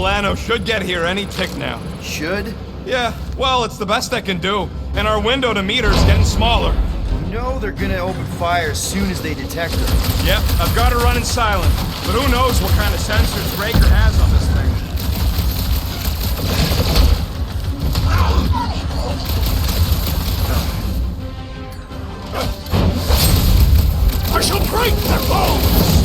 Milano should get here any tick now. Should? Yeah, well, it's the best I can do. And our window to meet her's getting smaller. You know they're gonna open fire as soon as they detect her. Yep, I've got her running silent. But who knows what kind of sensors Raker has on this thing. I shall break their bones!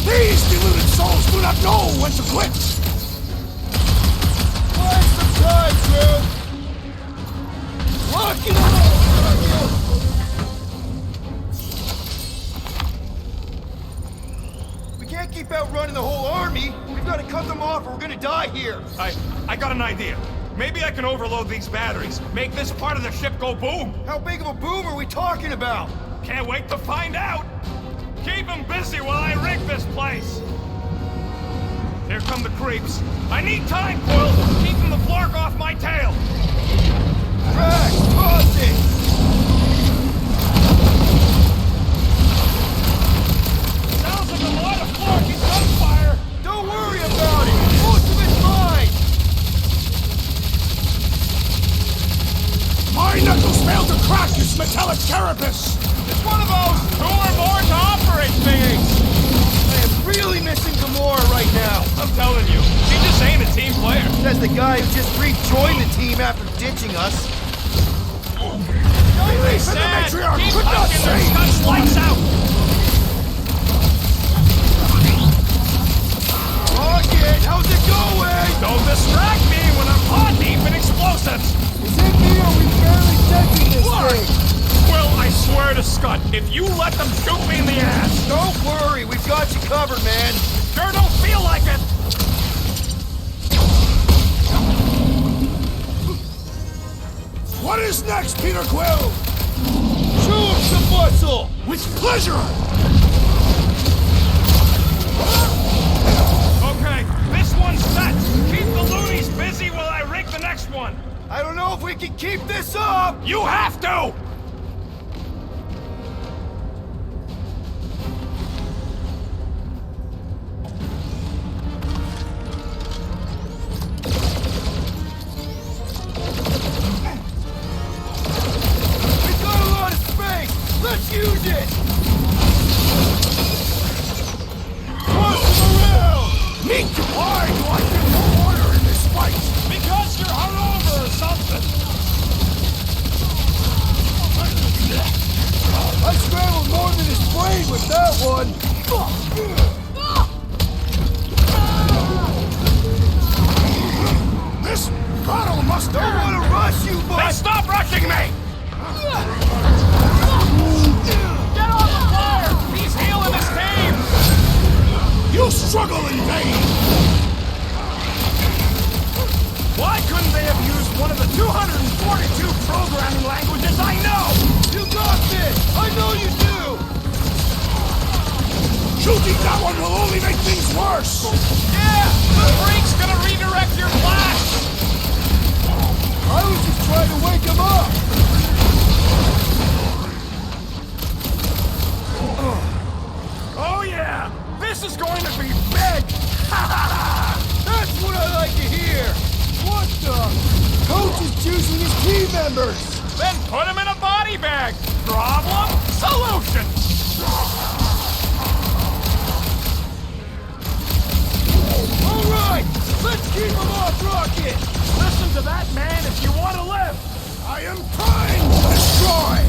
These deluded souls do not know when to quit! Where's the time, Drew? Lock it up! We can't keep outrunning the whole army. We've got to cut them off or we're gonna die here. I got an idea. Maybe I can overload these batteries, make this part of the ship go boom. How big of a boom are we talking about? Can't wait to find out. Keep them busy while I rig this place. Here come the creeps. I need time, Quill. Keeping the flark off my tail. Drag! Toss it! Sounds like a lot of flarky gunfire. Don't worry about it! Most of it's mine! My knuckles failed to crack this metallic carapace! It's one of those 2 or more to operate thingies. I am really missing Gamora right now. I'm telling you, she just ain't a team player. Says the guy who just rejoined the team after ditching us. Don't be Belief in the sad. matriarch Keep could not hugging their save guts this lights one. out. Rocket, how's it going? Don't distract me when I'm paw deep in explosives. Is it me or we barely touching this thing? Well, I swear to Scott, if you let them shoot me in the ass. Don't worry, we've got you covered, man. Sure don't feel like it. What is next, Peter Quill? Show him some muscle! With pleasure! Okay, this one's set. Keep the loonies busy while I rig the next one. I don't know if we can keep this up! You have to! We've got a lot of space! Let's use it! Toss him around! Meet! Why do I feel no order in this fight? Because you're hungover or something. I scrambled more than his brain with that one. This battle must Don't end! want to rush you, Then but... stop rushing me! Get off the fire! He's healing his team! You struggle in vain! Why couldn't they have used one of the 242 programming languages I know? You got this! I know you do! Shooting that one will only make things worse! Yeah! The freak's gonna redirect your blast! I was just trying to wake him up. Oh yeah! This is going to be big! That's what I like to hear! What the? Coach is choosing his team members. Then put him in a body bag! Problem? Solution! All right! Let's keep him off Rocket! Listen to that man if you want to live! I am trying to destroy!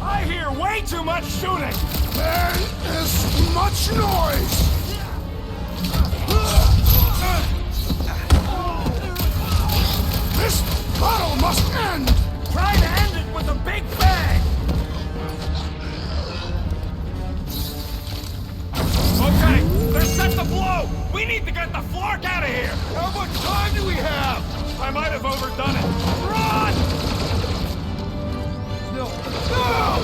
I hear way too much shooting! There is much noise! This battle must end! Try to end it with a big bang! Okay, they're set to blow! We need to get the flark out of here! How much time do we have? I might have overdone it. Run! No. No!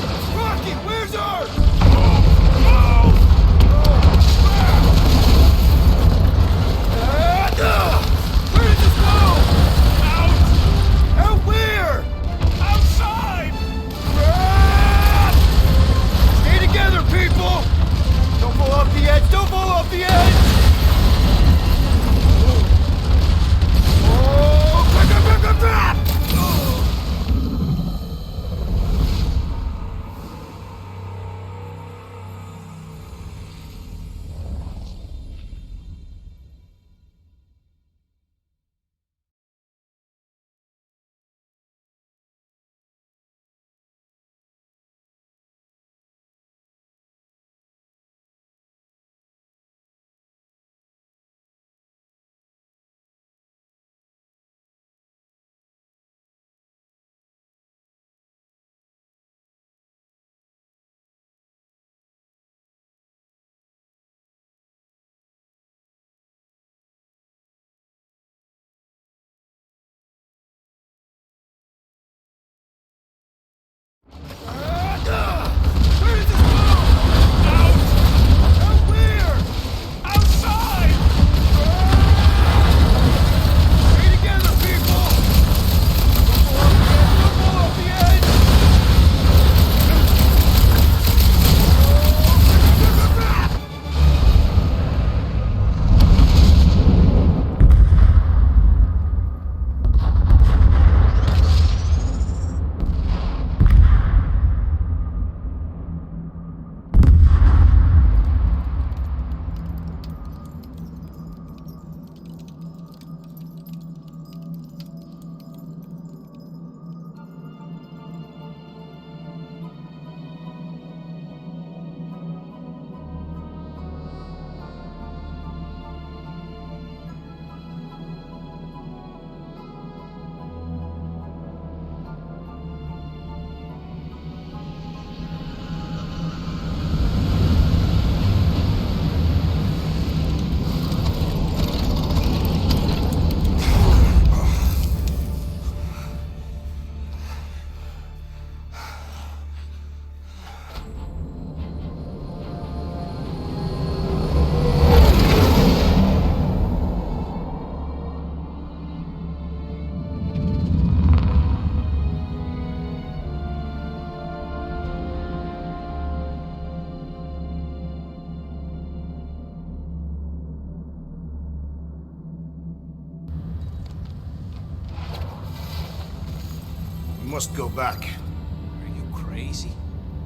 We must go back. Are you crazy?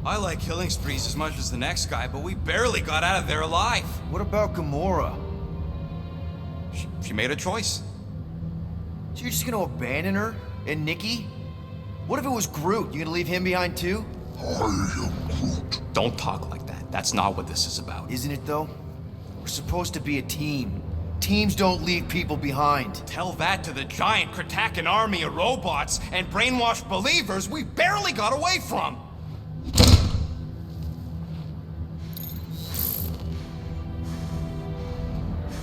I like killing sprees as much as the next guy, but we barely got out of there alive. What about Gamora? She made a choice. So you're just gonna abandon her? And Nikki? What if it was Groot? You gonna leave him behind too? Don't talk like that. That's not what this is about. Isn't it though? We're supposed to be a team. Teams don't leave people behind. Tell that to the giant Kratakan army of robots and brainwashed believers we barely got away from.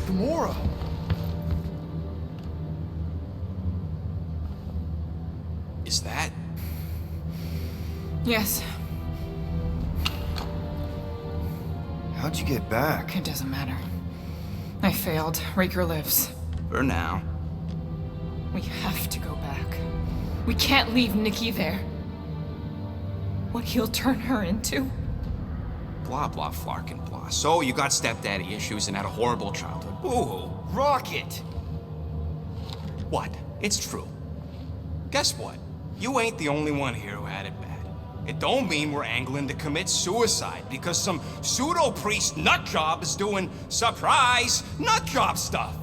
Gamora! Is that? Yes, How'd you get back? it doesn't matter. I failed. Raker lives. For now. We have to go back. We can't leave Nikki there. What he'll turn her into? Blah, blah, flarkin' blah. So you got stepdaddy issues and had a horrible childhood. Boo-hoo. Rocket! What? It's true. Guess what? You ain't the only one here who had it bad. It don't mean we're angling to commit suicide because some pseudo-priest nutjob is doing surprise nutjob stuff.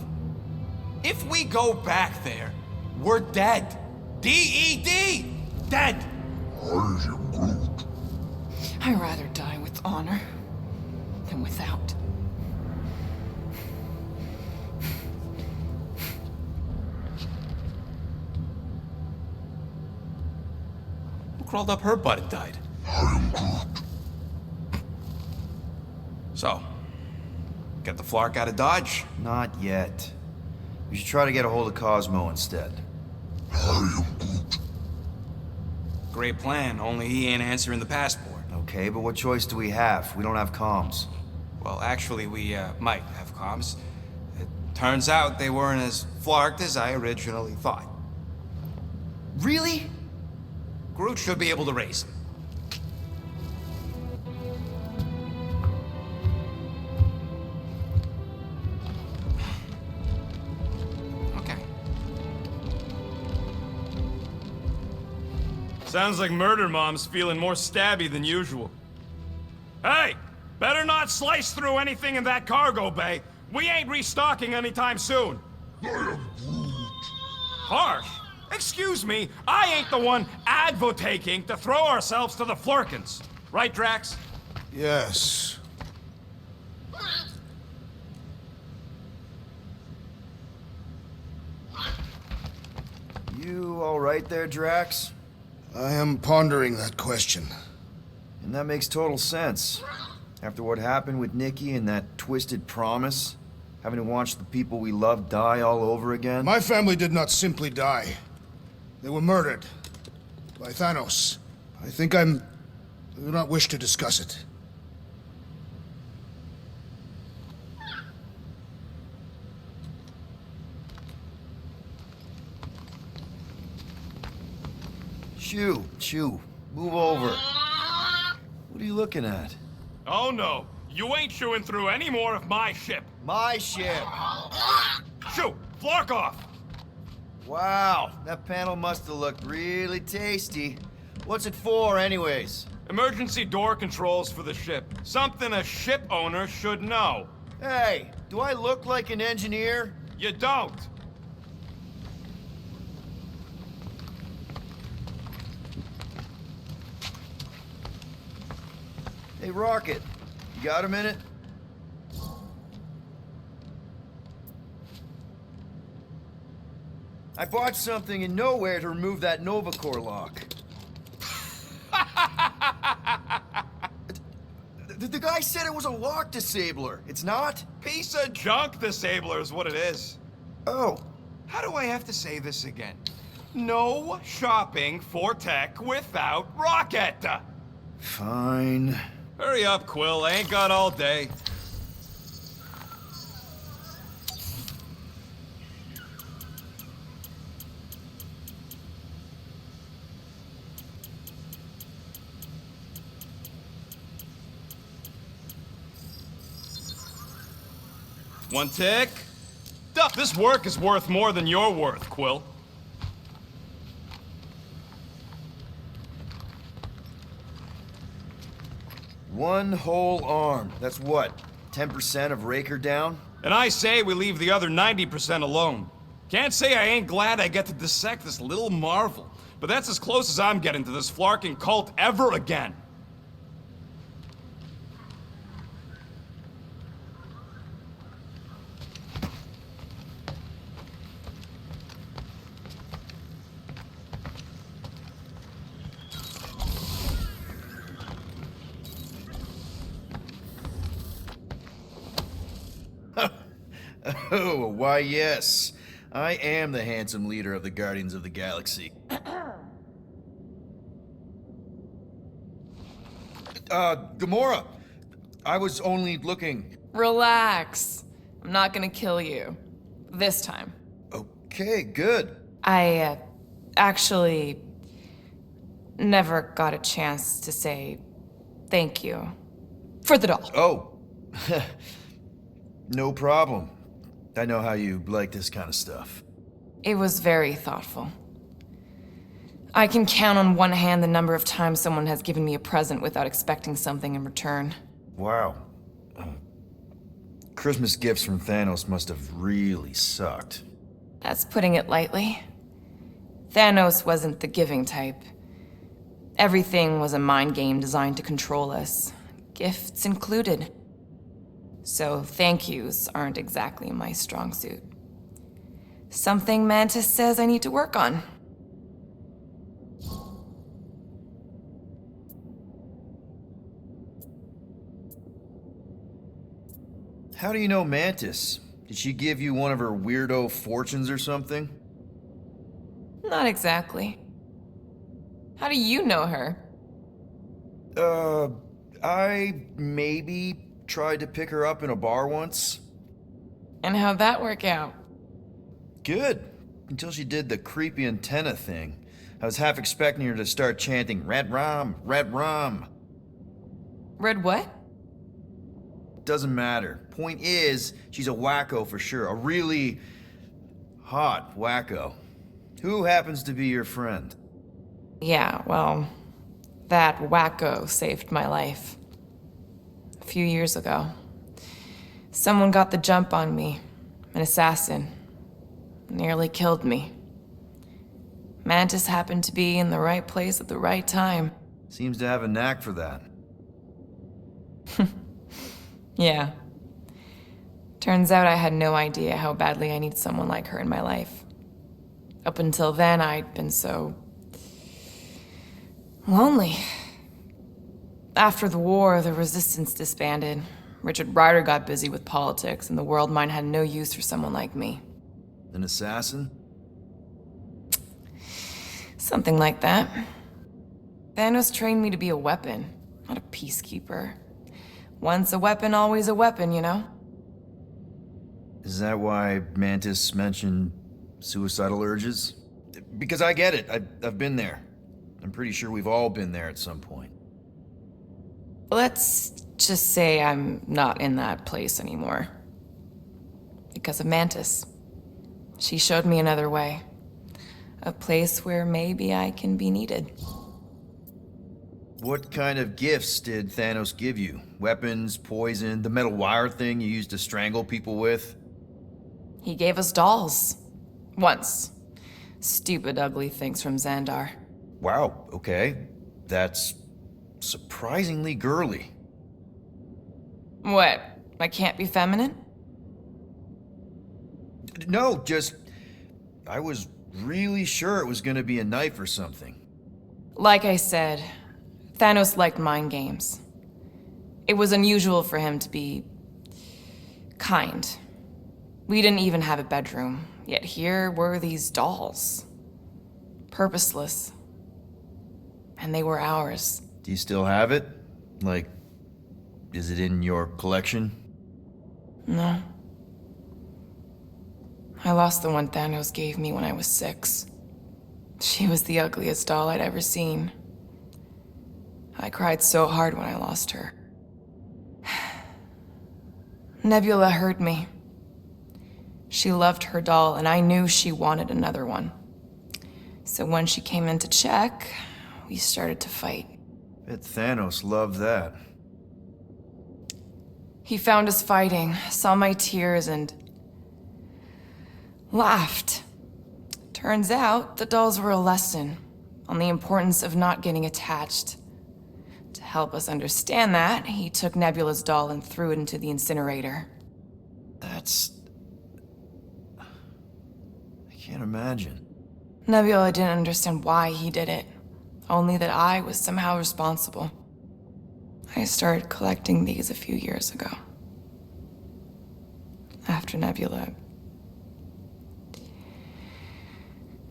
If we go back there, we're dead. D-E-D! Dead! I'd rather die with honor than without. Who crawled up her butt and died? So, get the Flark out of Dodge? Not yet. We should try to get a hold of Cosmo instead. Great plan, only he ain't answering the passport. Okay, but what choice do we have? We don't have comms. Well, actually, we might have comms. It turns out they weren't as flarked as I originally thought. Really? Groot should be able to raise them. Okay. Sounds like Murder Mom's feeling more stabby than usual. Hey! Better not slice through anything in that cargo bay. We ain't restocking anytime soon. Harsh? Excuse me, I ain't the one advocating to throw ourselves to the Flurkins. Right, Drax? Yes. You all right there, Drax? I am pondering that question. And that makes total sense. After what happened with Nikki and that twisted promise, having to watch the people we love die all over again. My family did not simply die. They were murdered. By Thanos. I do not wish to discuss it. Shoo, move over. What are you looking at? Oh no, you ain't chewing through any more of my ship. My ship! Shoo, Flark off! Wow, that panel must have looked really tasty. What's it for, anyways? Emergency door controls for the ship. Something a ship owner should know. Hey, do I look like an engineer? You don't. Hey, Rocket, you got a minute? I bought something in nowhere to remove that Nova Core lock. The guy said it was a lock disabler. It's not? Piece of junk disabler is what it is. Oh. How do I have to say this again? No shopping for tech without Rocket! Fine. Hurry up, Quill. I ain't got all day. One tick. Duh, this work is worth more than you're worth, Quill. One whole arm. That's what? 10% of Raker down? And I say we leave the other 90% alone. Can't say I ain't glad I get to dissect this little marvel, but that's as close as I'm getting to this flarking cult ever again. Oh, why yes. I am the handsome leader of the Guardians of the Galaxy. Gamora! I was only looking... Relax. I'm not gonna kill you. This time. Okay, good. I, actually never got a chance to say thank you for the doll. Oh. No problem. I know how you like this kind of stuff. It was very thoughtful. I can count on one hand the number of times someone has given me a present without expecting something in return. Wow. Christmas gifts from Thanos must have really sucked. That's putting it lightly. Thanos wasn't the giving type. Everything was a mind game designed to control us, gifts included. So thank yous aren't exactly my strong suit. Something Mantis says I need to work on. How do you know Mantis? Did she give you one of her weirdo fortunes or something? Not exactly. How do you know her? I maybe tried to pick her up in a bar once. And how'd that work out? Good. Until she did the creepy antenna thing. I was half expecting her to start chanting, "Red rum, red rum." Red what? Doesn't matter. Point is, she's a wacko for sure. A really hot wacko. Who happens to be your friend? Yeah, well, that wacko saved my life. A few years ago. Someone got the jump on me. An assassin. Nearly killed me. Mantis happened to be in the right place at the right time. Seems to have a knack for that. Yeah. Turns out I had no idea how badly I needed someone like her in my life. Up until then, I'd been so... lonely. After the war, the Resistance disbanded. Richard Ryder got busy with politics, and the world mine had no use for someone like me. An assassin? Something like that. Thanos trained me to be a weapon, not a peacekeeper. Once a weapon, always a weapon, you know? Is that why Mantis mentioned suicidal urges? Because I get it. I've been there. I'm pretty sure we've all been there at some point. Let's just say I'm not in that place anymore. Because of Mantis. She showed me another way. A place where maybe I can be needed. What kind of gifts did Thanos give you? Weapons, poison, the metal wire thing you used to strangle people with? He gave us dolls. Once. Stupid, ugly things from Xandar. Wow, okay. That's surprisingly girly. What? I can't be feminine? No, just... I was really sure it was gonna be a knife or something. Like I said, Thanos liked mind games. It was unusual for him to be... kind. We didn't even have a bedroom, yet here were these dolls. Purposeless. And they were ours. Do you still have it? Like, is it in your collection? No. I lost the one Thanos gave me when I was 6. She was the ugliest doll I'd ever seen. I cried so hard when I lost her. Nebula hurt me. She loved her doll, and I knew she wanted another one. So when she came in to check, we started to fight. Bet Thanos loved that. He found us fighting, saw my tears, and laughed. Turns out, the dolls were a lesson on the importance of not getting attached. To help us understand that, he took Nebula's doll and threw it into the incinerator. That's... I can't imagine. Nebula didn't understand why he did it, only that I was somehow responsible. I started collecting these a few years ago. After Nebula.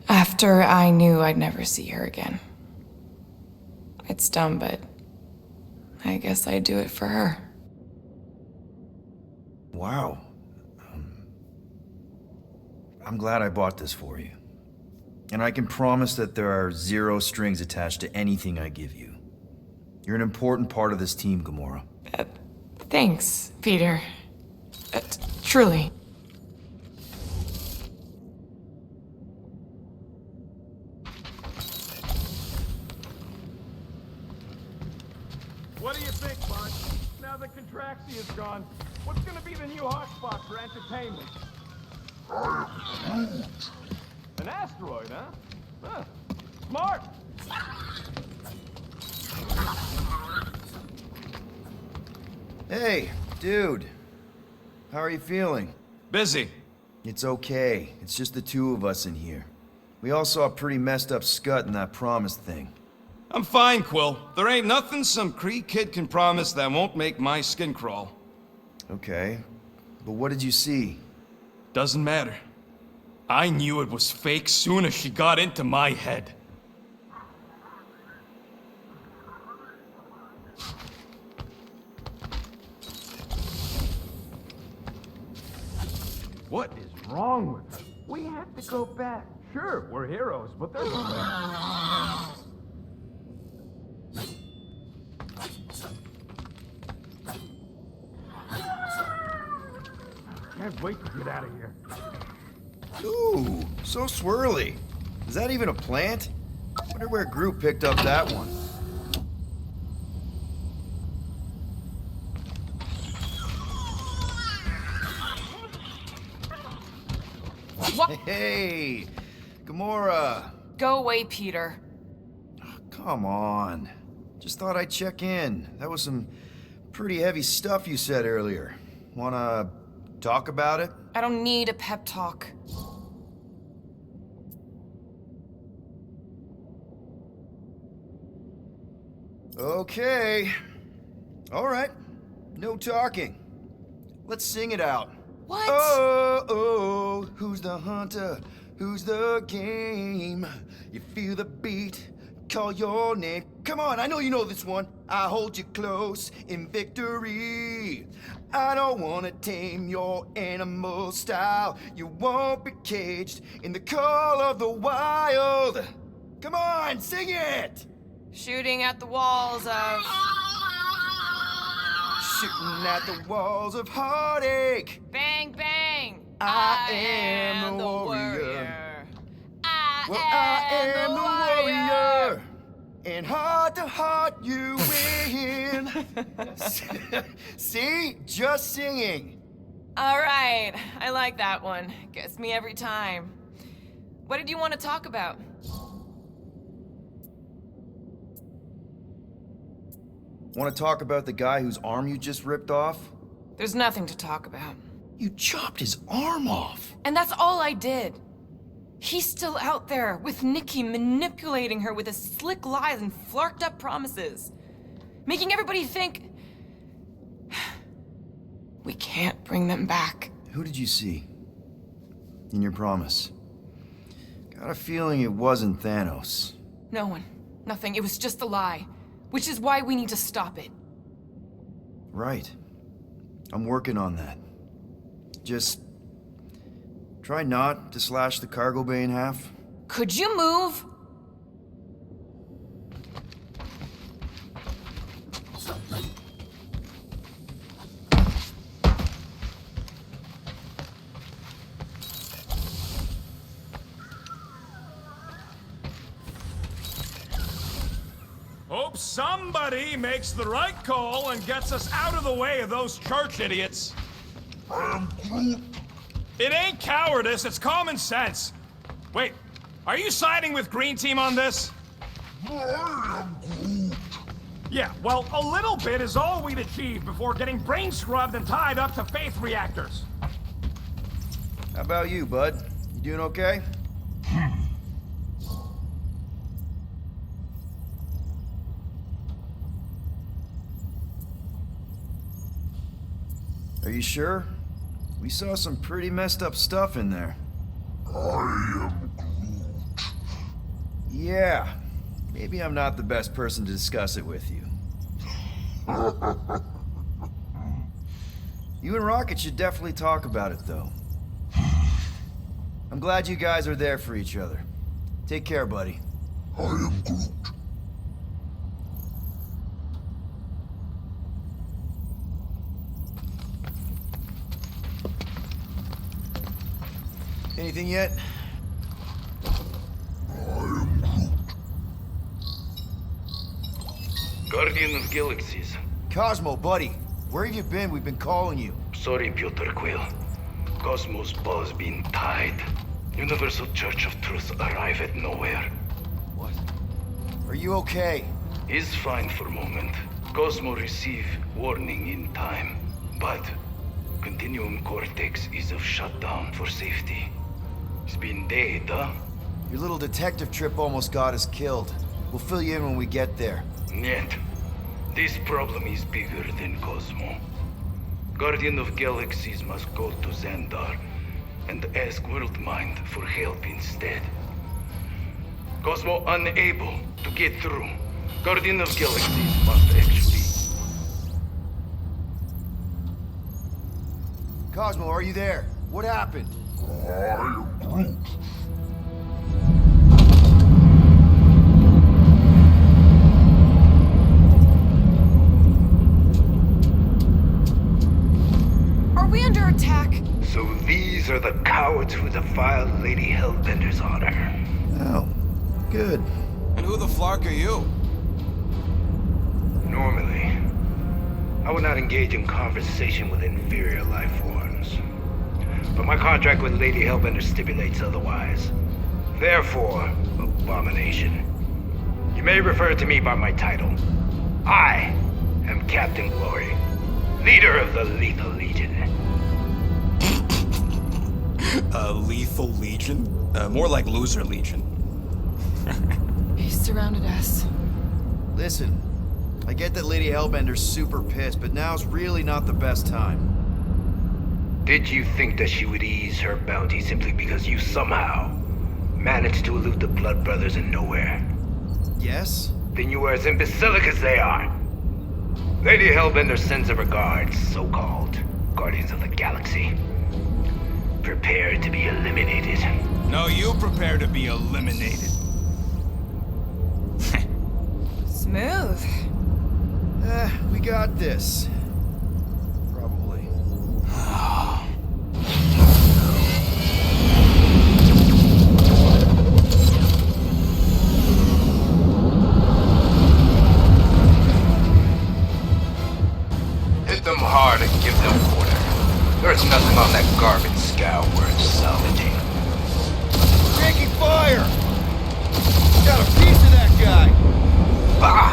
After I knew I'd never see her again. It's dumb, but I guess I'd do it for her. Wow. I'm glad I bought this for you. And I can promise that there are zero strings attached to anything I give you. You're an important part of this team, Gamora. Thanks, Peter. Truly. What do you think, Bud? Now that Contraxi is gone, what's gonna be the new hotspot for entertainment? An asteroid, huh? Huh. Smart! Hey, dude. How are you feeling? Busy. It's okay. It's just the two of us in here. We all saw a pretty messed up scut in that promise thing. I'm fine, Quill. There ain't nothing some Kree kid can promise that won't make my skin crawl. Okay. But what did you see? Doesn't matter. I knew it was fake soon as she got into my head. What is wrong with us? We have to go back. Sure, we're heroes, but there's a way. Can't wait to get out of here. Ooh, so swirly. Is that even a plant? Wonder where Groot picked up that one. What? Hey, Gamora. Go away, Peter. Come on. Just thought I'd check in. That was some pretty heavy stuff you said earlier. Wanna talk about it? I don't need a pep talk. Okay. All right. No talking. Let's sing it out. What? Oh, who's the hunter? Who's the game? You feel the beat, call your name. Come on, I know you know this one. I hold you close in victory. I don't wanna tame your animal style. You won't be caged in the call of the wild. Come on, sing it! Shooting at the walls of... Shooting at the walls of heartache. Bang, bang! I am the warrior. I am the warrior. And heart to heart you win. See? Just singing. All right, I like that one. Gets me every time. What did you want to talk about? Want to talk about the guy whose arm you just ripped off? There's nothing to talk about. You chopped his arm off. And that's all I did. He's still out there with Nikki manipulating her with his slick lies and flarked up promises. Making everybody think... we can't bring them back. Who did you see? In your promise? Got a feeling it wasn't Thanos. No one. Nothing. It was just a lie. Which is why we need to stop it. Right. I'm working on that. Just... try not to slash the cargo bay in half. Could you move? Hope somebody makes the right call and gets us out of the way of those church idiots. It ain't cowardice, it's common sense. Wait, are you siding with Green Team on this? Yeah, well, a little bit is all we'd achieve before getting brain scrubbed and tied up to faith reactors. How about you, bud? You doing okay? Are you sure? We saw some pretty messed up stuff in there. I am Groot. Yeah. Maybe I'm not the best person to discuss it with you. You and Rocket should definitely talk about it, though. I'm glad you guys are there for each other. Take care, buddy. I am Groot. Anything yet? Guardian of Galaxies. Cosmo, buddy. Where have you been? We've been calling you. Sorry, Piotr Quill. Cosmos ball's been tied. Universal Church of Truth arrive at nowhere. What? Are you okay? Is fine for moment. Cosmo receive warning in time. But Continuum Cortex is of shutdown for safety. It's been dead, huh? Your little detective trip almost got us killed. We'll fill you in when we get there. Yet, this problem is bigger than Cosmo. Guardian of Galaxies must go to Xandar and ask Worldmind for help instead. Cosmo unable to get through. Guardian of Galaxies must actually... Cosmo, are you there? What happened? I am Groot. Are we under attack? So these are the cowards who defiled Lady Hellbender's honor. Oh, good. And who the flark are you? Normally, I would not engage in conversation with inferior life forms. But my contract with Lady Hellbender stipulates otherwise. Therefore, abomination. You may refer to me by my title. I am Captain Glory, leader of the Lethal Legion. Lethal Legion? More like Loser Legion. He surrounded us. Listen, I get that Lady Hellbender's super pissed, but now's really not the best time. Did you think that she would ease her bounty simply because you somehow managed to elude the Blood Brothers in nowhere? Yes? Then you are as imbecilic as they are. Lady Hellbender sends her regards, so-called Guardians of the Galaxy. Prepare to be eliminated. No, you prepare to be eliminated. Smooth. We got this. Probably. Hit them hard and give them quarter. There's nothing on that garbage scow worth salvaging. Taking fire! Got a piece of that guy! Bah!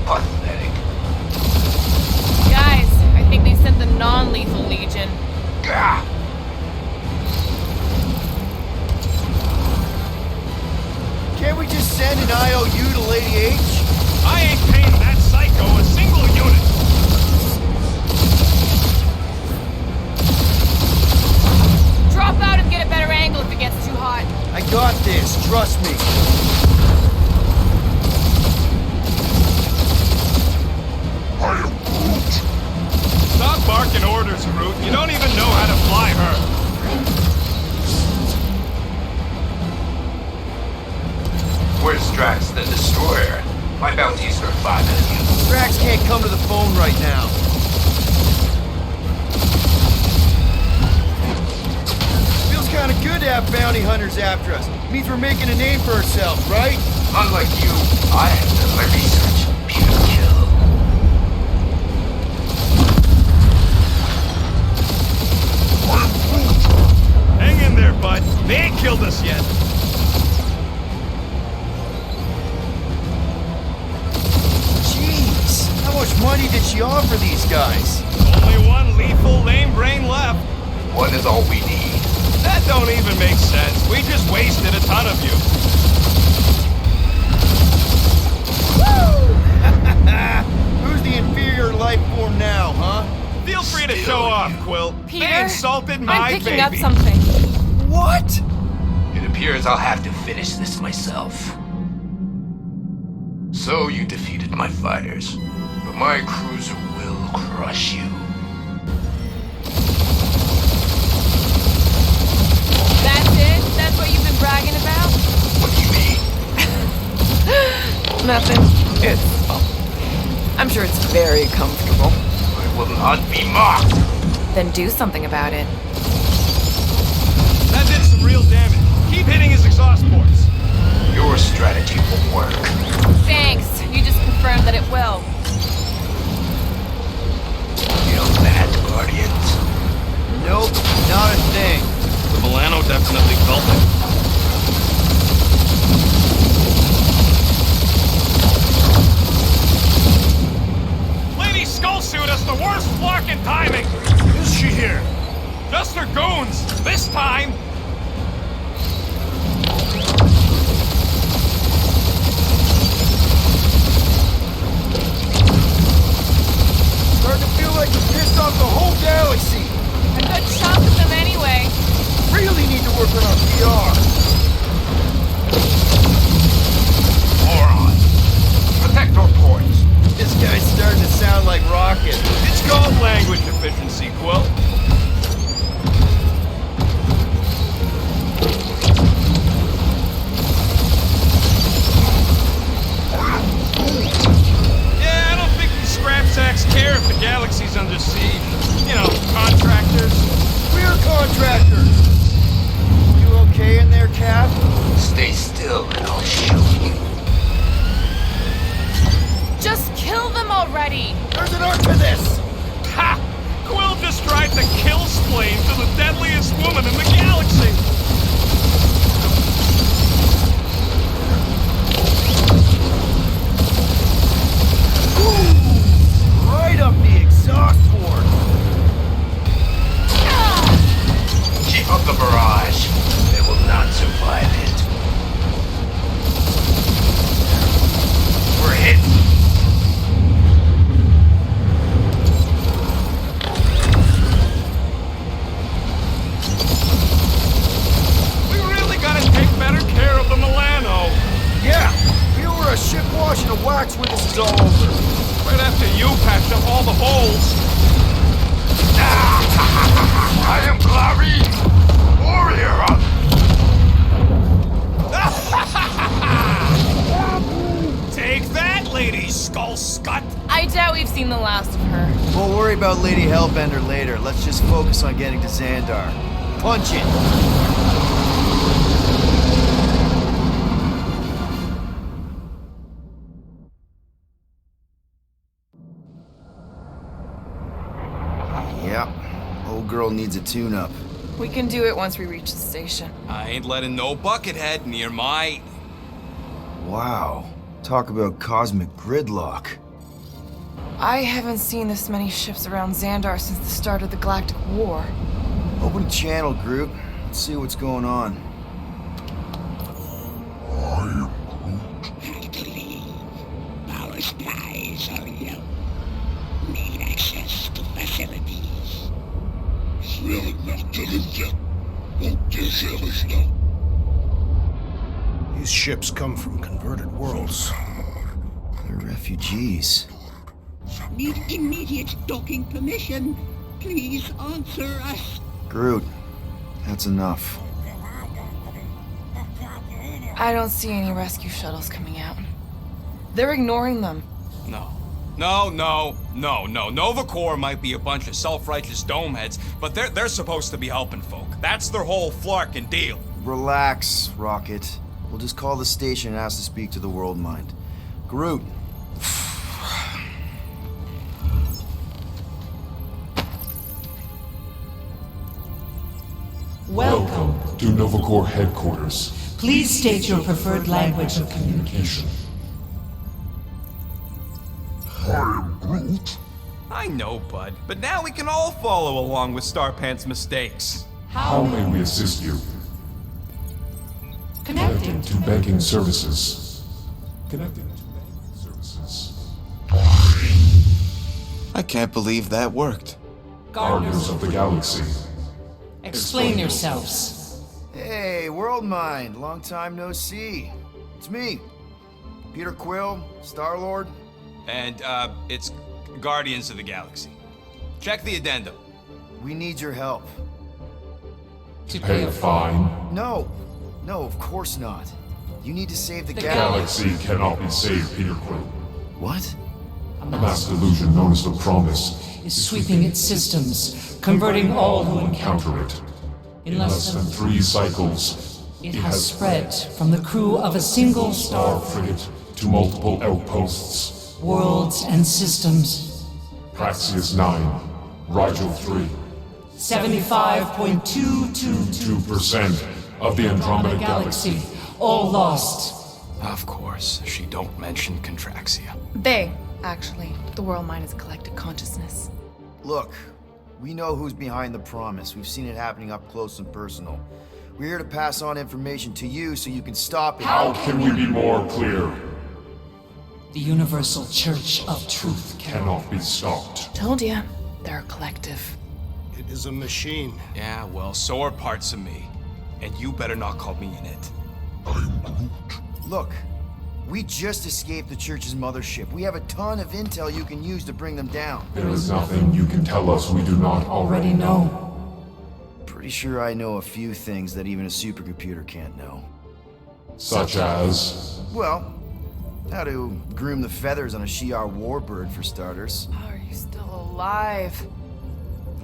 Pathetic. Guys, I think they sent the non-lethal Legion. Gah! Can't we just send an IOU to Lady H? I ain't paying that psycho a single unit. Drop out and get a better angle if it gets too hot. I got this, trust me. I am Groot. Stop barking orders, Groot. You don't even know how to fly her. Where's Drax the Destroyer? My bounty's for 5 million. Drax can't come to the phone right now. Feels kind of good to have bounty hunters after us. Means we're making a name for ourselves, right? Unlike you, I have done my research. Pure kill. Hang in there, bud. They ain't killed us yet. Jeez, how much money did she offer these guys? Only one lethal lame brain left. One is all we need. That don't even make sense. We just wasted a ton of you. Who's the inferior life form now, huh? Feel free to show off, Quill. Peter, They insulted my I'm picking baby. up something. What? It appears I'll have to finish this myself. So you defeated my fighters, but my cruiser will crush you. That's it? That's what you've been bragging about? What do you mean? Nothing. It's... well, I'm sure it's very comfortable. I will not be mocked. Then do something about it. That did some real damage. Keep hitting his exhaust ports. Your strategy will work. Thanks. You just confirmed that it will. Feel that, Guardians? Nope, not a thing. The Milano definitely felt it. Lady Skullsuit has the worst flocking timing. Is she here? Just her goons. This time. Starting to feel like you pissed off the whole galaxy. A good chunk of them anyway. Really need to work on our PR. Moron. Protect our ports. This guy's starting to sound like Rocket. It's called language efficiency, Quill. Yeah, I don't think these scrap sacks care if the galaxy's under siege. You know, contractors. We're contractors. You okay in there, Cap? Stay still and I'll show you. Just kill them already! There's an arc to this. Ha! Quill just tried to kill Splane to the deadliest woman in the galaxy. Right up the exhaust port. Keep up the barrage. They will not survive it. We're hit. We really gotta take better care of the Milano. Yeah, feel we're a ship washing a wax when this is all over. Right after you patch up all the holes. I am Clary, warrior of... Take that, Lady Skull Scut! I doubt we've seen the last of her. We'll worry about Lady Hellbender later. Let's just focus on getting to Xandar. Punch it! Yep. Old girl needs a tune-up. We can do it once we reach the station. I ain't letting no buckethead near my... Wow. Talk about cosmic gridlock. I haven't seen this many ships around Xandar since the start of the Galactic War. Open channel, Groot. Let's see what's going on. Have to leave. Our skies are yellow. Need access to facilities. These ships come from converted worlds. They're refugees. Need immediate docking permission. Please answer us. Groot, that's enough. I don't see any rescue shuttles coming out. They're ignoring them. No. Nova Corps might be a bunch of self-righteous domeheads, but they're supposed to be helping folk. That's their whole flarkin' deal. Relax, Rocket. We'll just call the station and ask to speak to the World Mind. Groot. Welcome to Novacore headquarters. Please state your preferred language of communication. I am Groot. I know, bud, but now we can all follow along with Starpant's mistakes. How may we assist you? Connecting to banking services. Connecting to banking services. I can't believe that worked. Guardians of the Galaxy. Explain yourselves. Hey, World Mind. Long time no see. It's me. Peter Quill, Star-Lord. And, it's Guardians of the Galaxy. Check the addendum. We need your help. To Pay a fine. No. No, of course not. You need to save the Galaxy cannot be saved, Peter Quill. What? A mass delusion known as the Promise is sweeping its systems, converting all who encounter it. In less than 3 cycles, it has spread from the crew of a single star frigate to multiple outposts, worlds and systems. Praxius 9, Rigel 3. 75.222% of the Andromeda Galaxy, all lost. Of course, she don't mention Contraxia. They, actually. The World Mind is collective consciousness. Look, we know who's behind the Promise. We've seen it happening up close and personal. We're here to pass on information to you so you can stop it. How can we be more clear? The Universal Church of Truth Cannot be stopped. Told ya, they're a collective. It is a machine. Yeah, well, so are parts of me. And you better not call me in it. Look, we just escaped the Church's mothership. We have a ton of intel you can use to bring them down. There is nothing you can tell us we do not already know. Pretty sure I know a few things that even a supercomputer can't know. Such as? Well, how to groom the feathers on a Shi'ar warbird, for starters. How are you still alive?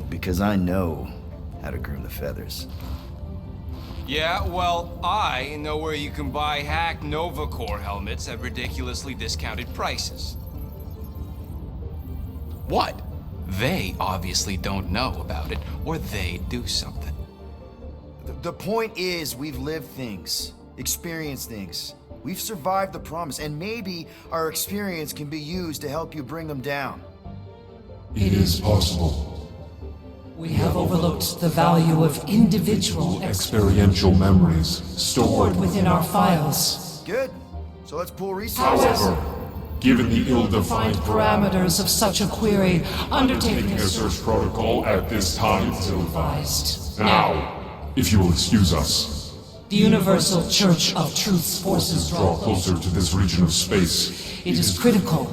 Because I know how to groom the feathers. Yeah, well, I know where you can buy hacked Novacore helmets at ridiculously discounted prices. What? They obviously don't know about it, or they'd do something. The point is, we've lived things, experienced things. We've survived the Promise, and maybe our experience can be used to help you bring them down. It is possible. We have overlooked the value of individual experiential memories stored within our files. Good. So let's pool resources. However, given the ill-defined parameters of such a query, undertaking a search protocol at this time is ill-advised. Now, if you will excuse us. The Universal Church of Truth's forces draw closer to this region of space. It is critical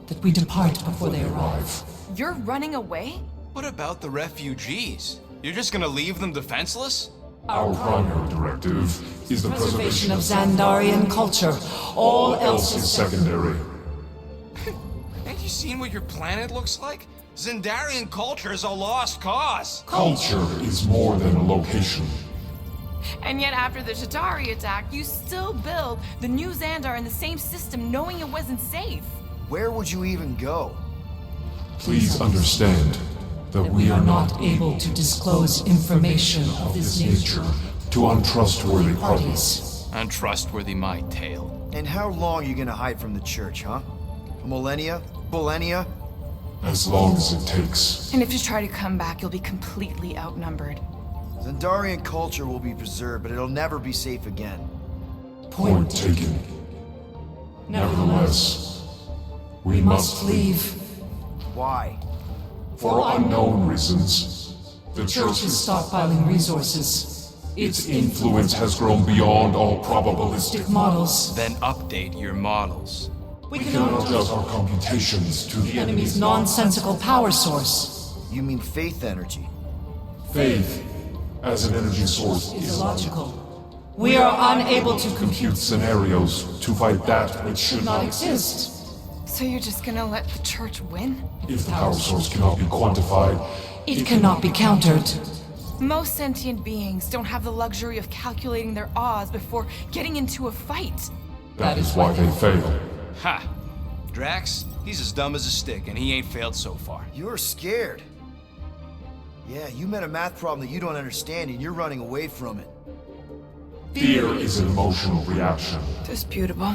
that we depart before they arrive. You're running away? What about the refugees? You're just gonna leave them defenseless? Our primary directive is the preservation of Xandarian culture. All else is secondary. Ain't you seen what your planet looks like? Xandarian culture is a lost cause. Culture is more than a location. And yet after the Chitauri attack, you still build the new Xandar in the same system knowing it wasn't safe. Where would you even go? Please understand that we are not able to disclose information of this nature to untrustworthy parties. Untrustworthy my tail. And how long are you gonna hide from the Church, huh? A millennia? Millennia? As long as it takes. And if you try to come back, you'll be completely outnumbered. Xandarian culture will be preserved, but it'll never be safe again. Point taken. Nevertheless, we must leave. Why? For unknown reasons. The Church is stockpiling resources. Its influence has grown beyond all probabilistic models. Then update your models. We cannot adjust our computations to the enemy's nonsensical power source. You mean faith energy? Faith, as an energy source, is illogical. We are unable to compute scenarios to fight that which should not exist. So you're just gonna let the Church win? If the power source cannot be quantified, it cannot be countered. Most sentient beings don't have the luxury of calculating their odds before getting into a fight. That is why they fail. Ha! Drax, he's as dumb as a stick, and he ain't failed so far. You're scared. Yeah, you met a math problem that you don't understand and you're running away from it. Fear is an emotional reaction. Disputable.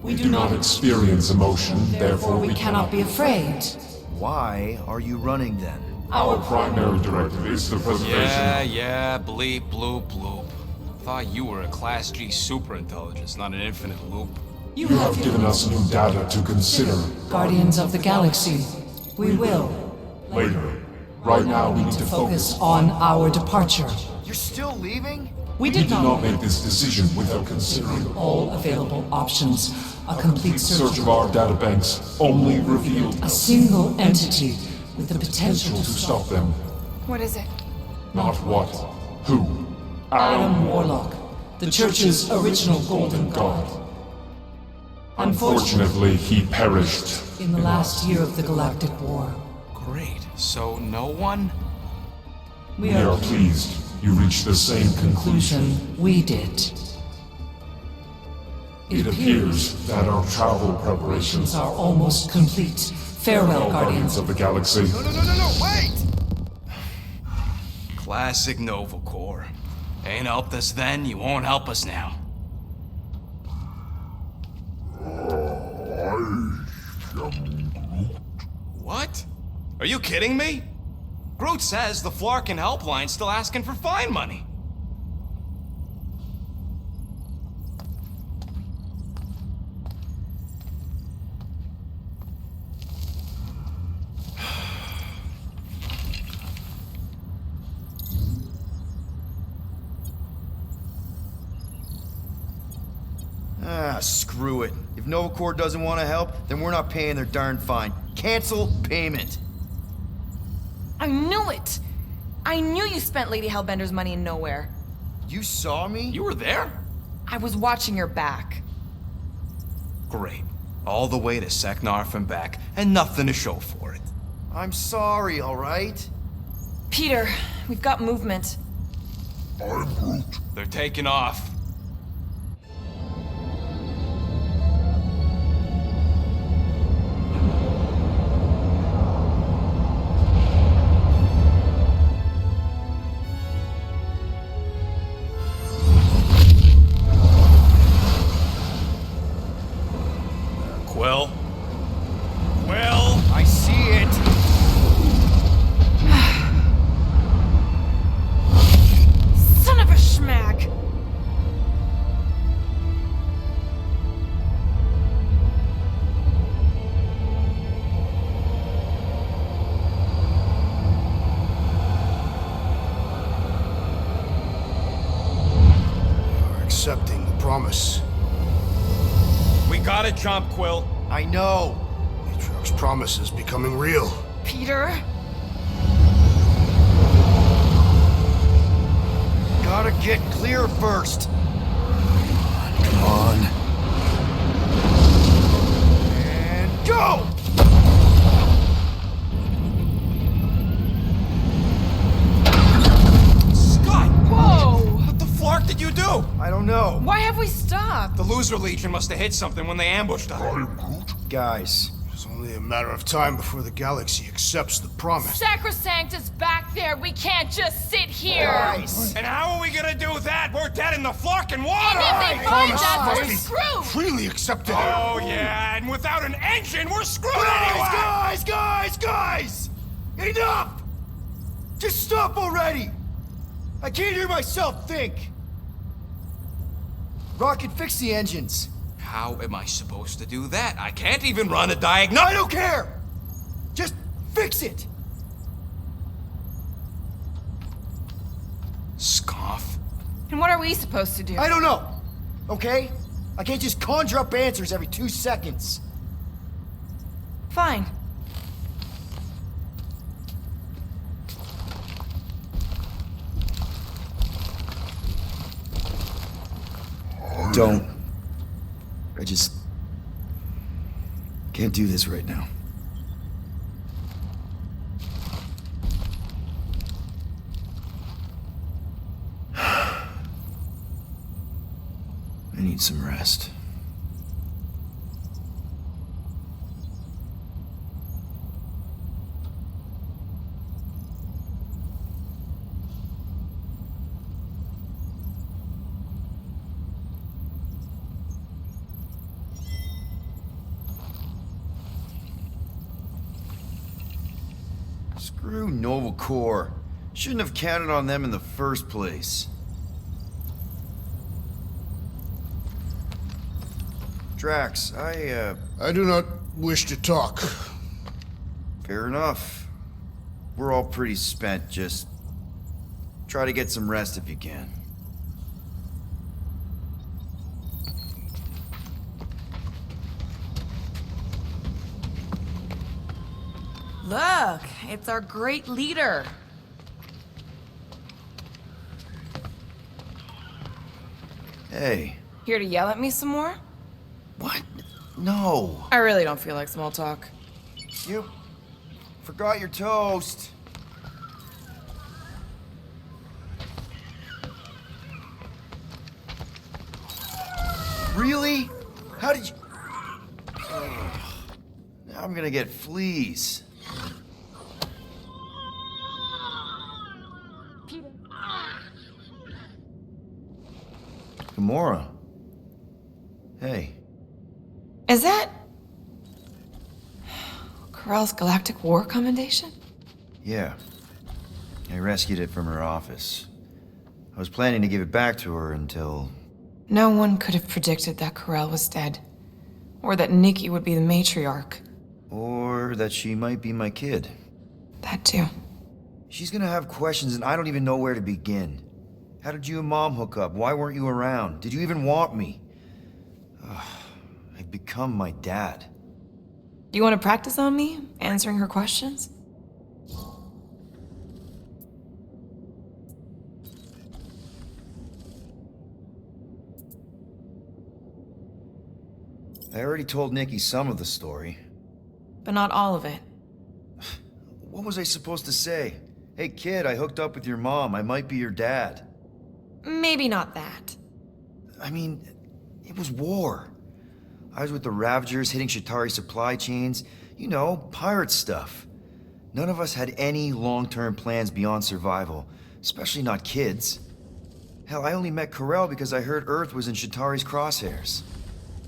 We do not experience emotion, Therefore, we cannot be afraid. Why are you running then? Our primary directive is the preservation. Yeah, bleep, bloop, bloop. Thought you were a Class G superintelligence, not an infinite loop. You have given us new data to consider. Guardians of the Galaxy, we will. Later. Right now, we need to Focus on our departure. You're still leaving? We We did not make this decision without considering all available options. A complete search of our databanks only revealed A single entity with the potential to stop them. What is it? Not what, who. Adam Warlock, the Church's original Golden God. Unfortunately, he perished. In the last year of the Galactic War. Great. So no one? We We are pleased you reached the same conclusion. conclusion we did. It appears that our travel preparations Are almost complete. Farewell, Guardians. of the Galaxy. No, wait! Classic Nova Corps. Ain't helped us then, you won't help us now. What? Are you kidding me? Groot says the Flarkin helpline's still asking for fine money. Ah, screw it. If Nova Corps doesn't want to help, then we're not paying their darn fine. Cancel payment. I knew it! I knew you spent Lady Hellbender's money in nowhere. You saw me? You were there? I was watching your back. Great. All the way to Seknarf and back, and nothing to show for it. I'm sorry, alright? Peter, we've got movement. They're taking off. Quill? Quill? I see it. Son of a schmack! You're accepting the promise. We gotta jump, Quill. I know. Matriarch's promise is becoming real. Peter? Gotta get clear first. Come on. And go! Scott! Whoa! What the flark did you do? I don't know. Why have we stopped? The Loser Legion must have hit something when they ambushed us. Guys, It's only a matter of time before the galaxy accepts the promise. Sacrosanct is back there. We can't just sit here. guys. And how are we gonna do that? We're dead in the Flarkin' water! And if they find us, must we're be screwed. freely accepted. Oh yeah, and without an engine, we're screwed anyway! Guys! Enough! Just stop already! I can't hear myself think! Rocket, fix the engines. How am I supposed to do that? I can't even run a diagnose. I don't care! Just fix it! Scoff. And what are we supposed to do? I don't know, okay? I can't just conjure up answers every 2 seconds. Fine. Don't. I just can't do this right now. need some rest. Screw Nova Corps. Shouldn't have counted on them in the first place. Drax, I do not wish to talk. fair enough. We're all pretty spent, just try to get some rest if you can. Look, it's our great leader. Hey. Here to yell at me some more? What? No. I really don't feel like small talk. You forgot your toast. Really? How did you... Ugh. Now I'm gonna get fleas. Gamora. Hey. Is that... Corell's Galactic War Commendation? Yeah. I rescued it from her office. I was planning to give it back to her until... No one could have predicted that Corell was dead. Or that Nikki would be the matriarch. Or that she might be my kid. That too. She's gonna have questions and I don't even know where to begin. How did you and Mom hook up? Why weren't you around? Did you even want me? I've become my dad. Do you want to practice on me, answering her questions? I already told Nikki some of the story. But not all of it. What was I supposed to say? Hey kid, I hooked up with your mom. I might be your dad. Maybe not that. I mean, it was war. I was with the Ravagers hitting Shatari supply chains. You know, pirate stuff. None of us had any long-term plans beyond survival, especially not kids. Hell, I only met Corell because I heard Earth was in Shatari's crosshairs.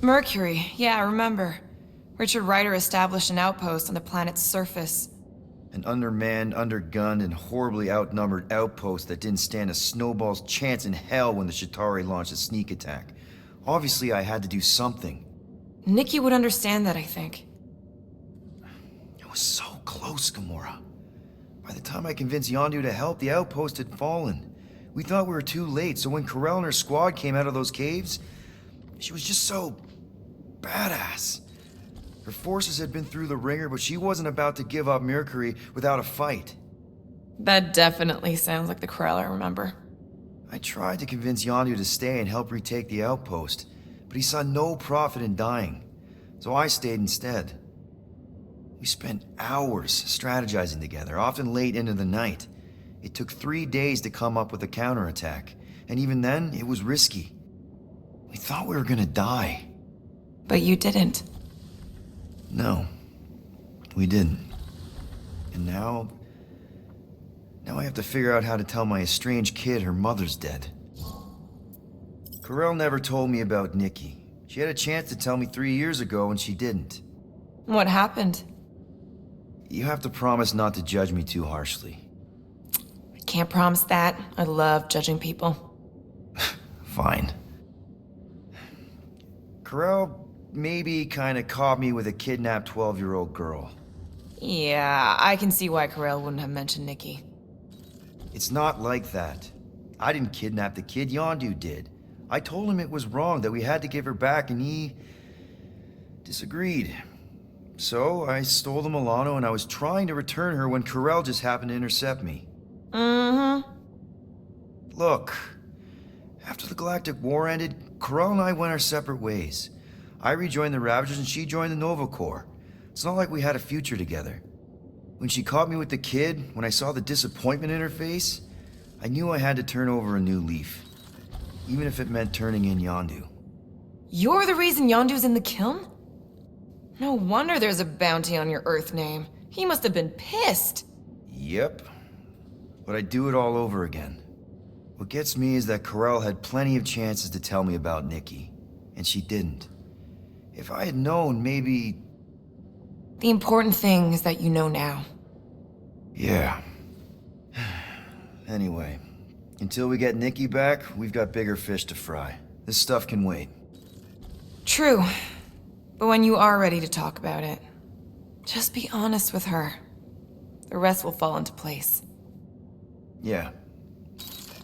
Mercury, yeah, I remember. Richard Ryder established an outpost on the planet's surface. An undermanned, undergunned, and horribly outnumbered outpost that didn't stand a snowball's chance in hell when the Shatari launched a sneak attack. Obviously, I had to do something. Nikki would understand that, I think. It was so close, Gamora. By the time I convinced Yondu to help, the outpost had fallen. We thought we were too late, so when Corell and her squad came out of those caves, she was just so... badass. Her forces had been through the ringer, but she wasn't about to give up Mercury without a fight. That definitely sounds like the Corell I remember. I tried to convince Yondu to stay and help retake the outpost, but he saw no profit in dying, so I stayed instead. We spent hours strategizing together, often late into the night. It took 3 days to come up with a counterattack, and even then, it was risky. We thought we were gonna die. But you didn't. No, we didn't. And now I have to figure out how to tell my estranged kid her mother's dead. Corell never told me about Nikki. She had a chance to tell me 3 years ago and she didn't. What happened? You have to promise not to judge me too harshly. I can't promise that. I love judging people. Fine. Corell maybe kinda caught me with a kidnapped 12-year-old girl. Yeah, I can see why Corell wouldn't have mentioned Nikki. It's not like that. I didn't kidnap the kid, Yondu did. I told him it was wrong, that we had to give her back, and he... disagreed. So, I stole the Milano, and I was trying to return her when Corell just happened to intercept me. Mm-hmm. Look, after the Galactic War ended, Corell and I went our separate ways. I rejoined the Ravagers and she joined the Nova Corps. It's not like we had a future together. When she caught me with the kid, when I saw the disappointment in her face, I knew I had to turn over a new leaf. Even if it meant turning in Yondu. You're the reason Yondu's in the kiln? No wonder there's a bounty on your Earth name. He must have been pissed. Yep. But I'd do it all over again. What gets me is that Corel had plenty of chances to tell me about Nikki, and she didn't. If I had known, maybe... The important thing is that you know now. Yeah. Anyway, until we get Nikki back, we've got bigger fish to fry. This stuff can wait. True. But when you are ready to talk about it, just be honest with her. The rest will fall into place. Yeah.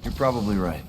You're probably right.